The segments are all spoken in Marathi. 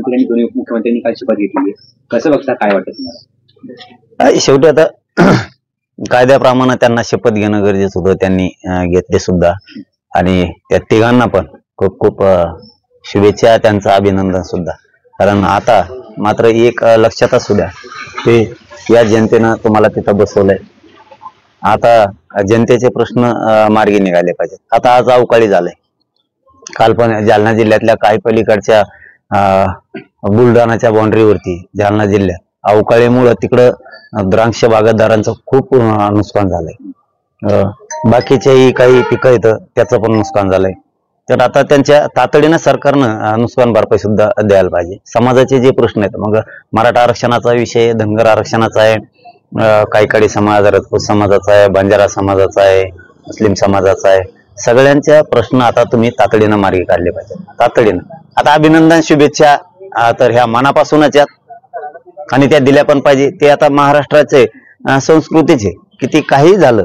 मुख्यमंत्री आणि दोन्ही उपमुख्यमंत्र्यांनी काल शपथ घेतली, कसं बघता, काय वाटतं तुम्हाला? शेवटी आता कायद्याप्रमाणे त्यांना शपथ घेणं गरजेचं होतं, त्यांनी घेतले सुद्धा. आणि त्या तिघांना पण खूप खूप शुभेच्छा, त्यांचं अभिनंदन सुद्धा. कारण आता मात्र एक लक्षात असू द्या, ते या जनतेनं तुम्हाला तिथं बसवलंय. आता जनतेचे प्रश्न मार्गी निघाले पाहिजेत. आता आज अवकाळी झालंय, काल पण जालना जिल्ह्यातल्या काही पलीकडच्या बुलढाणाच्या बाउंड्रीवरती जालना जिल्ह्यात अवकाळीमुळं तिकडं द्राक्ष बागायतदारांचं खूप नुकसान झालंय. बाकीच्याही काही पिकं येतं त्याचं पण नुकसान झालंय. तर आता त्यांच्या तातडीनं सरकारनं नुकसान भरपाई सुद्धा द्यायला पाहिजे. समाजाचे जे प्रश्न आहेत, मग मराठा आरक्षणाचा विषय, धनगर आरक्षणाचा आहे, काहीकडे समाज, राजपूत समाजाचा आहे, बंजारा समाजाचा आहे, मुस्लिम समाजाचा आहे. सगळ्यांच्या प्रश्न आता तुम्ही तातडीनं मार्गी काढले पाहिजे, तातडीनं. आता अभिनंदन, शुभेच्छा तर ह्या मनापासूनच यात, आणि त्या दिल्या पण पाहिजे. ते आता महाराष्ट्राचे संस्कृतीचे, किती काही झालं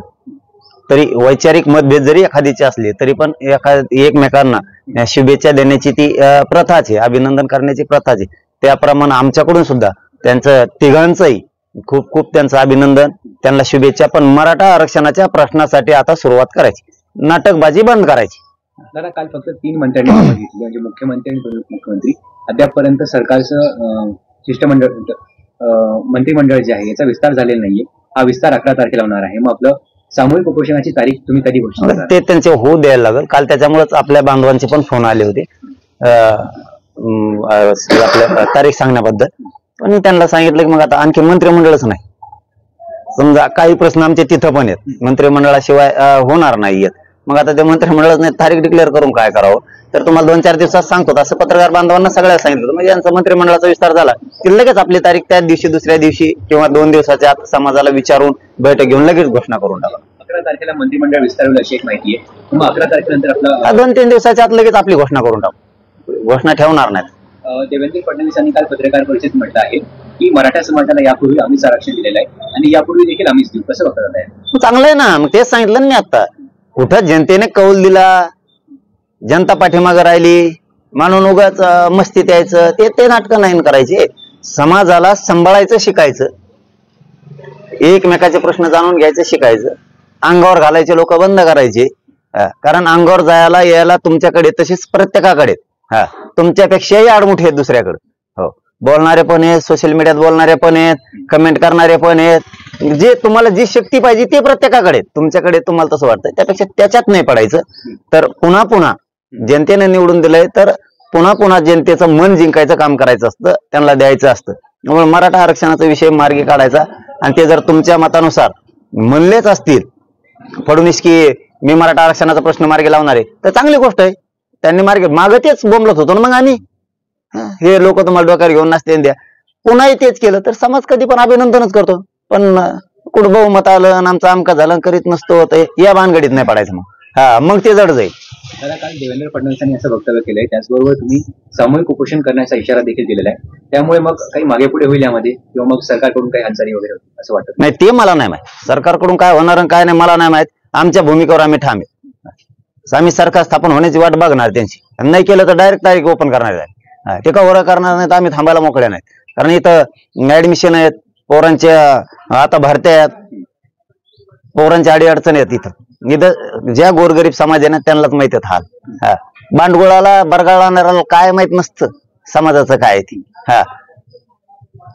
तरी वैचारिक मतभेद जरी एखादीचे असले तरी पण एकमेकांना शुभेच्छा देण्याची ती प्रथाच आहे, अभिनंदन करण्याची प्रथाच आहे. त्याप्रमाणे आमच्याकडून सुद्धा त्यांचं तिघांचंही खूप खूप त्यांचं अभिनंदन, त्यांना शुभेच्छा. पण मराठा आरक्षणाच्या प्रश्नासाठी आता सुरुवात करायची, नाटकबाजी बंद करायची. दादा, काल फक्त 3 मंत्र्यांनी शपथ घेतली, म्हणजे मुख्यमंत्री आणि दोन्ही उपमुख्यमंत्री. अद्यापपर्यंत सरकारचं शिष्टमंडळ, मंत्रिमंडळ जे आहे याचा विस्तार झालेला नाहीये. हा विस्तार 11 तारखेला होणार आहे. मग आपलं सामूहिक उपोषणाची तारीख तुम्ही कधी घोषित करणार? ते त्यांचे होऊ द्यायला लागेल. काल त्याच्यामुळेच आपल्या बांधवांचे पण फोन आले होते आपल्या तारीख सांगण्याबद्दल. पण त्यांना सांगितलं की मग आता आणखी मंत्रिमंडळच नाही. समजा काही प्रश्न आमचे तिथं पण आहेत, मंत्रिमंडळाशिवाय होणार नाहीयेत. मग आता ते मंत्रिमंडळच नाही, तारीख डिक्लेअर करून काय करावं? तर तुम्हाला 2-4 दिवसात सांगतो, असं पत्रकार बांधवांना सगळ्याला सांगितलं. म्हणजे यांचा मंत्रिमंडळाचा विस्तार झाला की लगेच आपली तारीख त्याच दिवशी, दुसऱ्या दिवशी किंवा 2 दिवसाच्या आत समाजाला विचारून बैठक घेऊन लगेच घोषणा करून टाका. 11 तारखेला मंत्रिमंडळ विस्तार होईल अशी एक माहिती आहे. मग 11 तारखेनंतर आपलं 2-3 दिवसाच्या आत लगेच आपली घोषणा करून टाकू, घोषणा ठेवणार नाहीत. देवेंद्र फडणवीसांनी काल पत्रकार परिषदेत म्हटलं आहे की मराठा समाजाला यापूर्वी आम्हीच आरक्षण दिलेलं आहे आणि यापूर्वी देखील आम्हीच देऊ. कसं बघता येईल? चांगलं आहे ना. मग तेच सांगितलं ना मी आता. कुठं जनतेने कौल दिला, जनता पाठीमागं राहिली म्हणून उगाच मस्तीत यायचं, ते नाटकं नाही करायचे. समाजाला सांभाळायचं शिकायचं, एकमेकाचे प्रश्न जाणून घ्यायचं शिकायचं. अंगावर घालायचे लोक बंद करायचे. कारण अंगावर जायला यायला तुमच्याकडे तसेच प्रत्येकाकडे तुमच्यापेक्षाही आडमुठे आहेत दुसऱ्याकडे. हो, बोलणारे पण आहेत, सोशल मीडियात बोलणारे पण आहेत, कमेंट करणारे पण आहेत. जे तुम्हाला जी शक्ती पाहिजे ते प्रत्येकाकडे, तुमच्याकडे तुम्हाला तसं वाटतं. त्यापेक्षा त्याच्यात नाही पडायचं. तर पुन्हा पुन्हा जनतेने निवडून दिलंय तर पुन्हा पुन्हा जनतेचं मन जिंकायचं काम करायचं असतं, त्यांना द्यायचं असतं. त्यामुळे मराठा आरक्षणाचा विषय मार्गी काढायचा. आणि ते जर तुमच्या मतानुसार म्हणलेच असतील फडणवीस की मी मराठा आरक्षणाचा प्रश्न मार्गी लावणार आहे, तर चांगली गोष्ट आहे. त्यांनी मागे तेच बोंबलत होतो ना मग आम्ही, हे लोक तुम्हाला डोक्यावर घेऊन नसते द्या. पुन्हाही तेच केलं तर समाज कधी पण अभिनंदनच करतो. पण कुठं बहुमत आलं आणि आमचं आमका झालं करीत नसतो, या भानगडीत नाही पडायचं. मग ते जड जाईल. दादा, काल देवेंद्र फडणवीसांनी असं वक्तव्य केलंय, त्याचबरोबर तुम्ही सामूहिक उपोषण करण्याचा इशारा देखील दिलेला आहे. त्यामुळे मग काही मागे पुढे होईल यामध्ये, किंवा मग सरकारकडून काही हालचाली वगैरे होतील असं वाटतं? नाही, ते मला नाही माहित. सरकारकडून काय होणार आणि काय नाही मला नाही माहित. आमच्या भूमिकेवर आम्ही ठाम आहे. आम्ही सरकार स्थापन होण्याची वाट बघणार त्यांची. नाही केलं तर डायरेक्ट तारीख ओपन करणार आहे. टीका वरा करणार नाही तर आम्ही थांबायला मोकळे नाहीत. कारण इथं ऍडमिशन आहेत पोरांच्या, आता भरत्या आहेत, पोरांच्या अडीअडचणी आहेत. इथं ज्या गोरगरीब समाज आहे ना त्यांनाच माहित आहेत हाल. भांडगोळाला बरगाळणाऱ्याला काय माहित नसतं समाजाचं काय ती.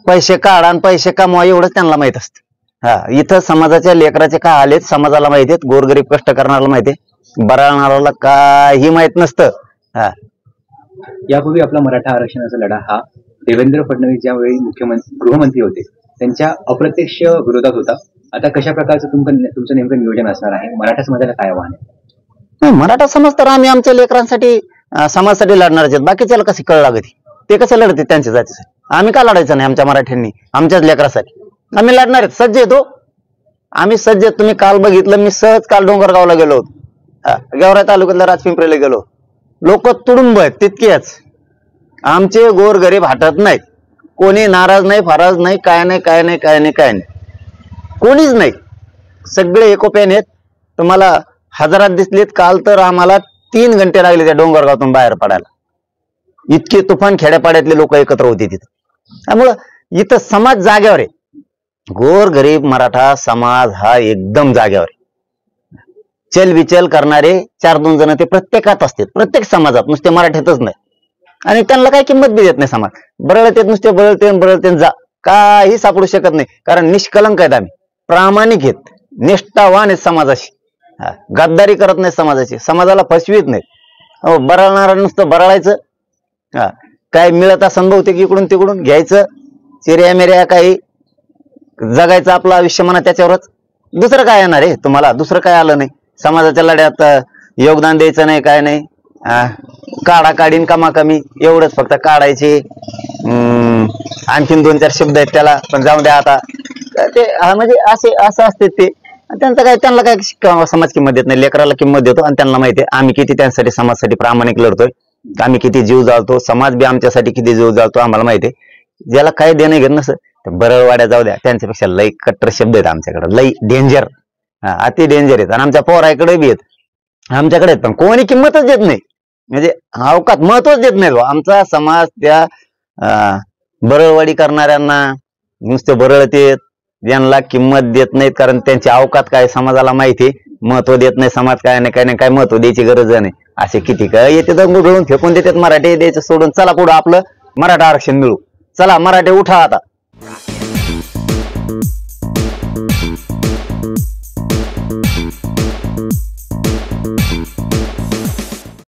पैसे काढ आणि पैसे कमवा एवढंच त्यांना माहित असतं. इथं समाजाच्या लेकराचे काय हाल आहेत समाजाला माहिती आहेत, गोरगरीब कष्ट करणाऱ्याला माहिती आहे, बराळणाऱ्याला काही माहित नसतं. यापूर्वी आपला मराठा आरक्षणाचा लढा हा देवेंद्र फडणवीस ज्यावेळी गृहमंत्री होते त्यांच्या अप्रत्यक्ष विरोधात होता. आता कशा प्रकारचं तुमचं नेमकं नियोजन असणार आहे? मराठा समाजाला काय आव्हान आहे? मराठा समाज तर आम्ही आमच्या लेकरांसाठी, समाजासाठी लढणार आहेत. बाकीच्याला कशी कळ लागते, ते कसं लढते त्यांच्या जातीसाठी. आम्ही का लढायचं नाही आमच्या मराठ्यांनी आमच्याच लेकरासाठी? आम्ही लढणार आहेत, सज्ज येतो आम्ही, सज्ज. तुम्ही काल बघितलं, मी सहज काल डोंगरगावला गेलो होतो. गेवराई तालुक्यातल्या राजपिंपरीला गेलो. लोक तुडुंब आहेत तितकेच. आमचे गोर गरीब हटत नाहीत. कोणी नाराज नाही, फाराज नाही, काय नाही, काय नाही, काय नाही, काय नाही, कोणीच नाही. सगळे एकोप्याने आहेत. तुम्हाला हजारात दिसलेत. काल तर आम्हाला 3 घंटे लागले त्या डोंगरगावातून बाहेर पडायला. इतके तुफान खेड्यापाड्यातले लोक एकत्र होते तिथं. त्यामुळं इथं समाज जाग्यावर आहे. गोर गरीब मराठा समाज हा एकदम जाग्यावर आहे. चलबिचल करणारे 4-2 जण ते प्रत्येकात असतात, प्रत्येक समाजात, नुसते मराठ्यातच नाही. आणि त्यांना काही किंमत बी देत नाही समाज. बरळतेत नुसते बरळते जा, काही सापडू शकत नाही. कारण निष्कलंक आहेत, आम्ही प्रामाणिक आहेत, निष्ठावान आहेत समाजाशी. गद्दारी करत नाही समाजाची, समाजाला फसवीत नाहीत. बरळणारा नुसतं बरळायचं, काय मिळत असं बहुतेक इकडून तिकडून घ्यायचं, चिऱ्या मिऱ्या काही जगायचं आपलं आयुष्य म्हणा त्याच्यावरच. दुसरं काय येणार आहे तुम्हाला? दुसरं काय आलं नाही. समाजाच्या लढ्यात योगदान द्यायचं नाही, काय नाही. काढा काढीन कमा कमी एवढंच फक्त काढायचे. आणखीन 2-4 शब्द आहेत त्याला, पण जाऊ द्या आता. ते म्हणजे असं असते ते. त्यांना काय समाज किंमत देत नाही. लेकराला किंमत देतो आणि त्यांना माहिती आहे आम्ही किती त्यांच्यासाठी समाजासाठी प्रामाणिक लढतोय, आम्ही किती जीव जाळतो, समाज बी आमच्यासाठी किती जीव जाळतो आम्हाला माहिती आहे. ज्याला काही देणं घेत नसतं तर बरळवाड्या जाऊ द्या, त्यांच्यापेक्षा लई कट्टर शब्द आहेत आमच्याकडे, लई डेंजर, अति डेंजर आहेत. आणि आमच्या पोराकडे बी आहेत, आमच्याकडे आहेत, पण कोणी किंमतच देत नाही. म्हणजे अवकात महत्वच देत नाही. आमचा समाज त्या बरळवाडी करणाऱ्यांना नुसते बरळतेत, यांना किंमत देत नाहीत. कारण त्यांची अवकात काय समाजाला माहिती, महत्व देत नाही समाज. काय नाही काय महत्व द्यायची गरज नाही. असे किती काय येते दंग घडून फेकून देतात. मराठी द्यायचं सोडून चला पुढं आपलं मराठा आरक्षण मिळू, चला मराठी उठा आता.